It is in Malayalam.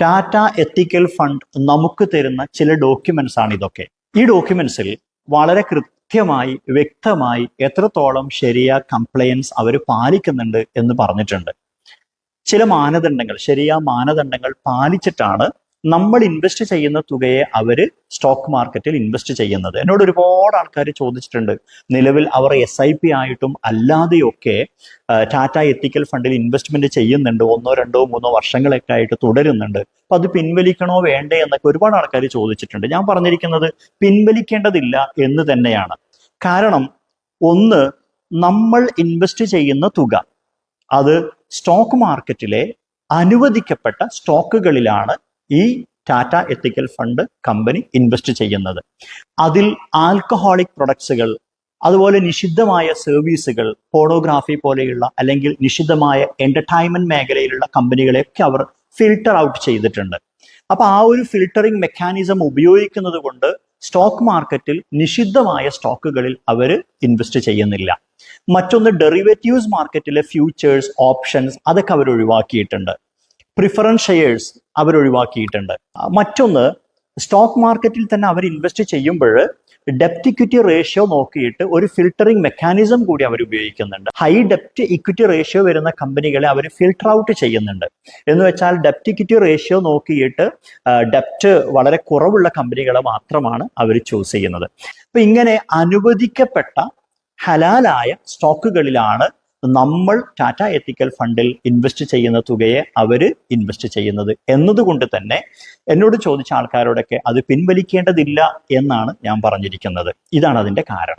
ടാറ്റ എത്തിക്കൽ ഫണ്ട് നമുക്ക് തരുന്ന ചില ഡോക്യുമെന്റ്സ് ആണ് ഇതൊക്കെ. ഈ ഡോക്യുമെന്റ്സിൽ വളരെ കൃത്യമായി വ്യക്തമായി എത്രത്തോളം ശരിയ കംപ്ലയൻസ് അവർ പാലിക്കുന്നുണ്ട് എന്ന് പറഞ്ഞിട്ടുണ്ട്. ചില മാനദണ്ഡങ്ങൾ, ശരിയ മാനദണ്ഡങ്ങൾ പാലിച്ചിട്ടാണ് നമ്മൾ ഇൻവെസ്റ്റ് ചെയ്യുന്ന തുകയെ അവർ സ്റ്റോക്ക് മാർക്കറ്റിൽ ഇൻവെസ്റ്റ് ചെയ്യുന്നത്. എന്നോട് ഒരുപാട് ആൾക്കാർ ചോദിച്ചിട്ടുണ്ട്, നിലവിൽ അവർ SIP ആയിട്ടും അല്ലാതെയൊക്കെ ടാറ്റ എത്തിക്കൽ ഫണ്ടിൽ ഇൻവെസ്റ്റ്മെന്റ് ചെയ്യുന്നുണ്ട്, 1, 2, 3 വർഷങ്ങളൊക്കെ ആയിട്ട് തുടരുന്നുണ്ട്, അപ്പൊ അത് പിൻവലിക്കണോ വേണ്ടേ എന്നൊക്കെ ഒരുപാട് ആൾക്കാർ ചോദിച്ചിട്ടുണ്ട്. ഞാൻ പറഞ്ഞിരിക്കുന്നത് പിൻവലിക്കേണ്ടതില്ല എന്ന് തന്നെയാണ്. കാരണം ഒന്ന്, നമ്മൾ ഇൻവെസ്റ്റ് ചെയ്യുന്ന തുക അത് സ്റ്റോക്ക് മാർക്കറ്റിലെ അനുവദിക്കപ്പെട്ട സ്റ്റോക്കുകളിലാണ് ഈ ടാറ്റ എത്തിക്കൽ ഫണ്ട് കമ്പനി ഇൻവെസ്റ്റ് ചെയ്യുന്നത്. അതിൽ ആൽക്കഹോളിക് പ്രൊഡക്ട്സുകൾ, അതുപോലെ നിഷിദ്ധമായ സർവീസുകൾ, പോർണോഗ്രാഫി പോലെയുള്ള അല്ലെങ്കിൽ നിഷിദ്ധമായ എന്റർടൈൻമെന്റ് മേഖലയിലുള്ള കമ്പനികളെയൊക്കെ അവർ ഫിൽട്ടർ ഔട്ട് ചെയ്തിട്ടുണ്ട്. അപ്പൊ ആ ഒരു ഫിൽട്ടറിംഗ് മെക്കാനിസം ഉപയോഗിക്കുന്നത് കൊണ്ട് സ്റ്റോക്ക് മാർക്കറ്റിൽ നിഷിദ്ധമായ സ്റ്റോക്കുകളിൽ അവർ ഇൻവെസ്റ്റ് ചെയ്യുന്നില്ല. മറ്റൊന്ന്, ഡെറിവേറ്റീവ്സ് മാർക്കറ്റിലെ ഫ്യൂച്ചേഴ്സ്, ഓപ്ഷൻസ് അതൊക്കെ അവർ ഒഴിവാക്കിയിട്ടുണ്ട്. പ്രിഫറൻസ് ഷെയർസ് അവർ ഒഴിവാക്കിയിട്ടുണ്ട്. മറ്റൊന്ന്, സ്റ്റോക്ക് മാർക്കറ്റിൽ തന്നെ അവർ ഇൻവെസ്റ്റ് ചെയ്യുമ്പോൾ ഡെപ്റ്റ് ഇക്വിറ്റി റേഷ്യോ നോക്കിയിട്ട് ഒരു ഫിൽട്ടറിംഗ് മെക്കാനിസം കൂടി അവർ ഉപയോഗിക്കുന്നുണ്ട്. ഹൈ ഡെപ്റ്റ് ഇക്വിറ്റി റേഷ്യോ വരുന്ന കമ്പനികളെ അവർ ഫിൽട്ടർ ഔട്ട് ചെയ്യുന്നുണ്ട്. എന്ന് വെച്ചാൽ ഡെപ്റ്റ് ഇക്വിറ്റി റേഷ്യോ നോക്കിയിട്ട് ഡെപ്റ്റ് വളരെ കുറവുള്ള കമ്പനികളെ മാത്രമാണ് അവർ ചൂസ് ചെയ്യുന്നത്. അപ്പൊ ഇങ്ങനെ അനുവദിക്കപ്പെട്ട ഹലാലായ സ്റ്റോക്കുകളിലാണ് നമ്മൾ ടാറ്റ എത്തിക്കൽ ഫണ്ടിൽ ഇൻവെസ്റ്റ് ചെയ്യുന്ന തുകയെ അവർ ഇൻവെസ്റ്റ് ചെയ്യുന്നത് എന്നതുകൊണ്ട് തന്നെ എന്നോട് ചോദിച്ച ആൾക്കാരോടൊക്കെ അത് പിൻവലിക്കേണ്ടതില്ല എന്നാണ് ഞാൻ പറഞ്ഞിരിക്കുന്നത്. ഇതാണ് അതിന്റെ കാരണം.